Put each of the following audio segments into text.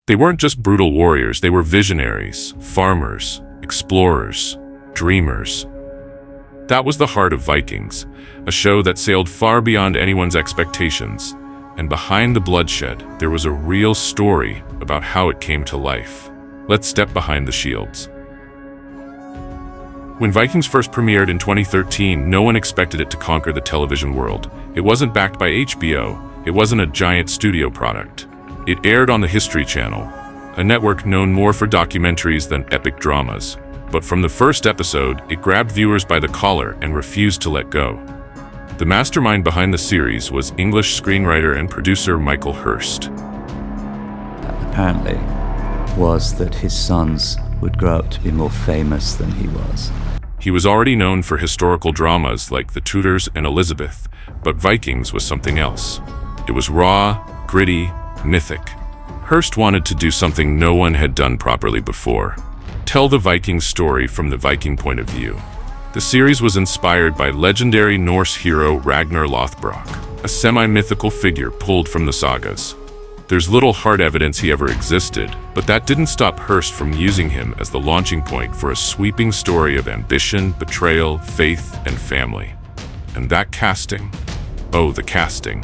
They weren't just brutal warriors, they were visionaries, farmers, explorers, dreamers. That was the heart of Vikings, a show that sailed far beyond anyone's expectations. And behind the bloodshed, there was a real story about how it came to life. Let's step behind the shields. When Vikings first premiered in 2013, no one expected it to conquer the television world. It wasn't backed by HBO. It wasn't a giant studio product. It aired on the History Channel, a network known more for documentaries than epic dramas. But from the first episode, it grabbed viewers by the collar and refused to let go. The mastermind behind the series was English screenwriter and producer Michael Hirst. Apparently, was that his sons would grow up to be more famous than he was. He was already known for historical dramas like The Tudors and Elizabeth, but Vikings was something else. It was raw, gritty, mythic. Hirst wanted to do something no one had done properly before. Tell the Viking story from the Viking point of view. The series was inspired by legendary Norse hero Ragnar Lothbrok, a semi-mythical figure pulled from the sagas. There's little hard evidence he ever existed, but that didn't stop Hirst from using him as the launching point for a sweeping story of ambition, betrayal, faith, and family. And that casting? Oh, the casting.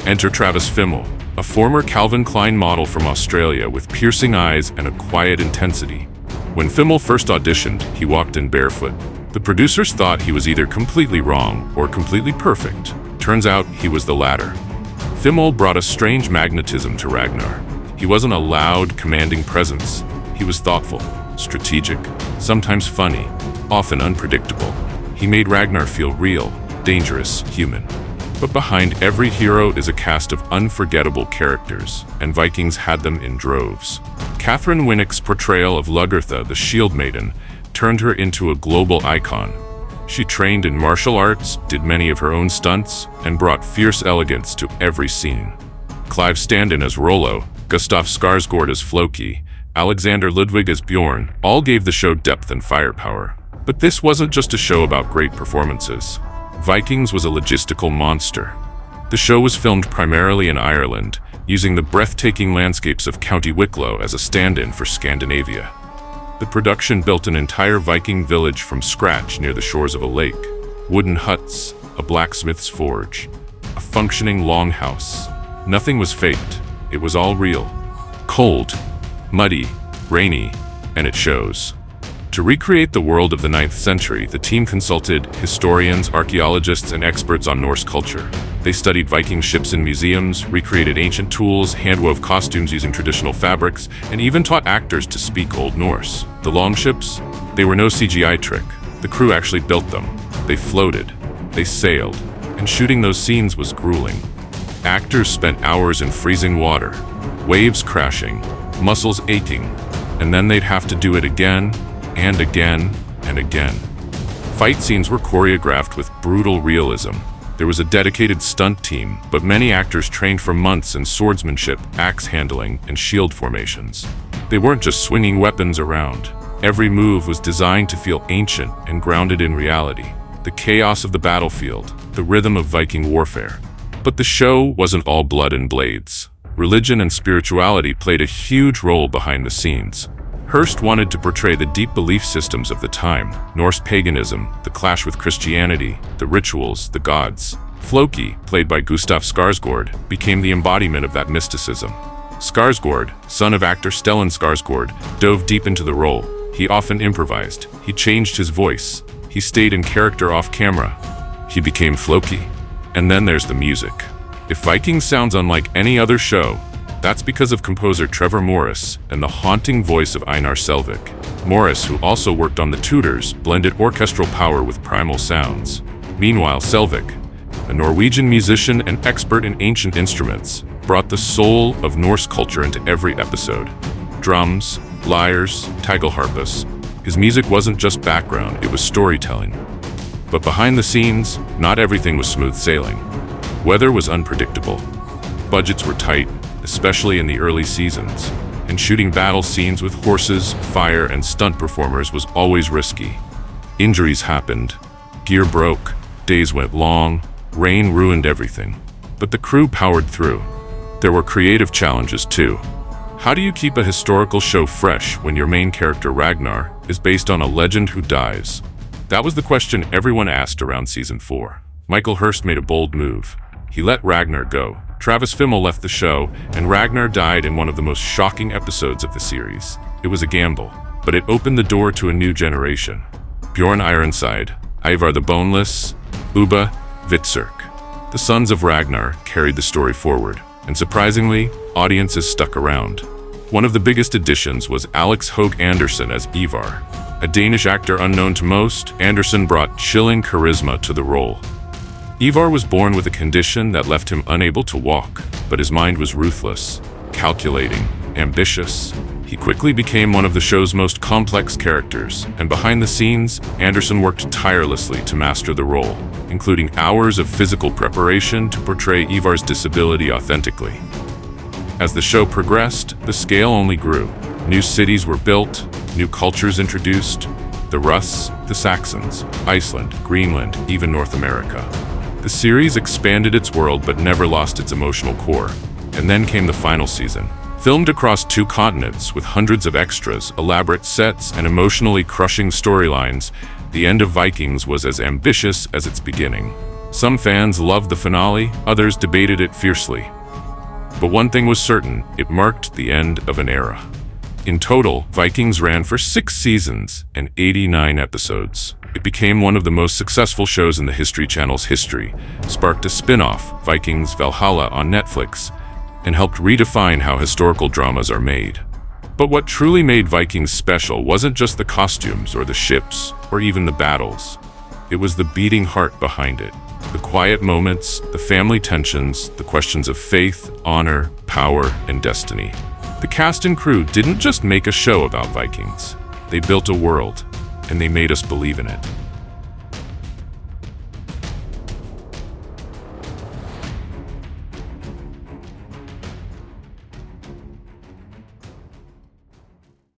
Enter Travis Fimmel, a former Calvin Klein model from Australia with piercing eyes and a quiet intensity. When Fimmel first auditioned, he walked in barefoot. The producers thought he was either completely wrong or completely perfect. Turns out he was the latter. Fimmel brought a strange magnetism to Ragnar. He wasn't a loud, commanding presence. He was thoughtful, strategic, sometimes funny, often unpredictable. He made Ragnar feel real, dangerous, human. But behind every hero is a cast of unforgettable characters, and Vikings had them in droves. Catherine Winnick's portrayal of Lagertha, the Shield Maiden, turned her into a global icon. She trained in martial arts, did many of her own stunts, and brought fierce elegance to every scene. Clive Standen as Rollo, Gustav Skarsgård as Floki, Alexander Ludwig as Bjorn, all gave the show depth and firepower. But this wasn't just a show about great performances. Vikings was a logistical monster. The show was filmed primarily in Ireland, using the breathtaking landscapes of County Wicklow as a stand-in for Scandinavia. The production built an entire Viking village from scratch near the shores of a lake. Wooden huts, a blacksmith's forge, a functioning longhouse. Nothing was faked. It was all real. Cold, muddy, rainy, and it shows. To recreate the world of the 9th century, the team consulted historians, archaeologists, and experts on Norse culture. They studied Viking ships in museums, recreated ancient tools, hand-wove costumes using traditional fabrics, and even taught actors to speak Old Norse. The longships? They were no CGI trick. The crew actually built them. They floated. They sailed. And shooting those scenes was grueling. Actors spent hours in freezing water, waves crashing, muscles aching, and then they'd have to do it again, and again, and again. Fight scenes were choreographed with brutal realism. There was a dedicated stunt team, but many actors trained for months in swordsmanship, axe handling, and shield formations. They weren't just swinging weapons around. Every move was designed to feel ancient and grounded in reality. The chaos of the battlefield, the rhythm of Viking warfare. But the show wasn't all blood and blades. Religion and spirituality played a huge role behind the scenes. Hirst wanted to portray the deep belief systems of the time: Norse paganism, the clash with Christianity, the rituals, the gods. Floki, played by Gustav Skarsgård, became the embodiment of that mysticism. Skarsgård, son of actor Stellan Skarsgård, dove deep into the role. He often improvised. He changed his voice. He stayed in character off camera. He became Floki. And then there's the music. If Vikings sounds unlike any other show, that's because of composer Trevor Morris and the haunting voice of Einar Selvik. Morris, who also worked on The Tudors, blended orchestral power with primal sounds. Meanwhile, Selvik, a Norwegian musician and expert in ancient instruments, brought the soul of Norse culture into every episode. Drums, lyres, tagelharpus. His music wasn't just background, it was storytelling. But behind the scenes, not everything was smooth sailing. Weather was unpredictable. Budgets were tight, especially in the early seasons, and shooting battle scenes with horses, fire, and stunt performers was always risky. Injuries happened, gear broke, days went long, rain ruined everything. But the crew powered through. There were creative challenges too. How do you keep a historical show fresh when your main character Ragnar is based on a legend who dies? That was the question everyone asked around season 4. Michael Hurst made a bold move. He let Ragnar go. Travis Fimmel left the show, and Ragnar died in one of the most shocking episodes of the series. It was a gamble, but it opened the door to a new generation. Bjorn Ironside, Ivar the Boneless, Ubba, Vitserk. The sons of Ragnar carried the story forward, and surprisingly, audiences stuck around. One of the biggest additions was Alex Hoag Anderson as Ivar. A Danish actor unknown to most, Anderson brought chilling charisma to the role. Ivar was born with a condition that left him unable to walk, but his mind was ruthless, calculating, ambitious. He quickly became one of the show's most complex characters, and behind the scenes, Anderson worked tirelessly to master the role, including hours of physical preparation to portray Ivar's disability authentically. As the show progressed, the scale only grew. New cities were built, new cultures introduced: the Russ, the Saxons, Iceland, Greenland, even North America. The series expanded its world but never lost its emotional core. And then came the final season. Filmed across 2 continents with hundreds of extras, elaborate sets, and emotionally crushing storylines, the end of Vikings was as ambitious as its beginning. Some fans loved the finale, others debated it fiercely. But one thing was certain: it marked the end of an era. In total, Vikings ran for 6 seasons and 89 episodes. It became one of the most successful shows in the History Channel's history, sparked a spin-off, Vikings Valhalla, on Netflix, and helped redefine how historical dramas are made. But what truly made Vikings special wasn't just the costumes or the ships or even the battles. It was the beating heart behind it. The quiet moments, the family tensions, the questions of faith, honor, power, and destiny. The cast and crew didn't just make a show about Vikings. They built a world, and they made us believe in it.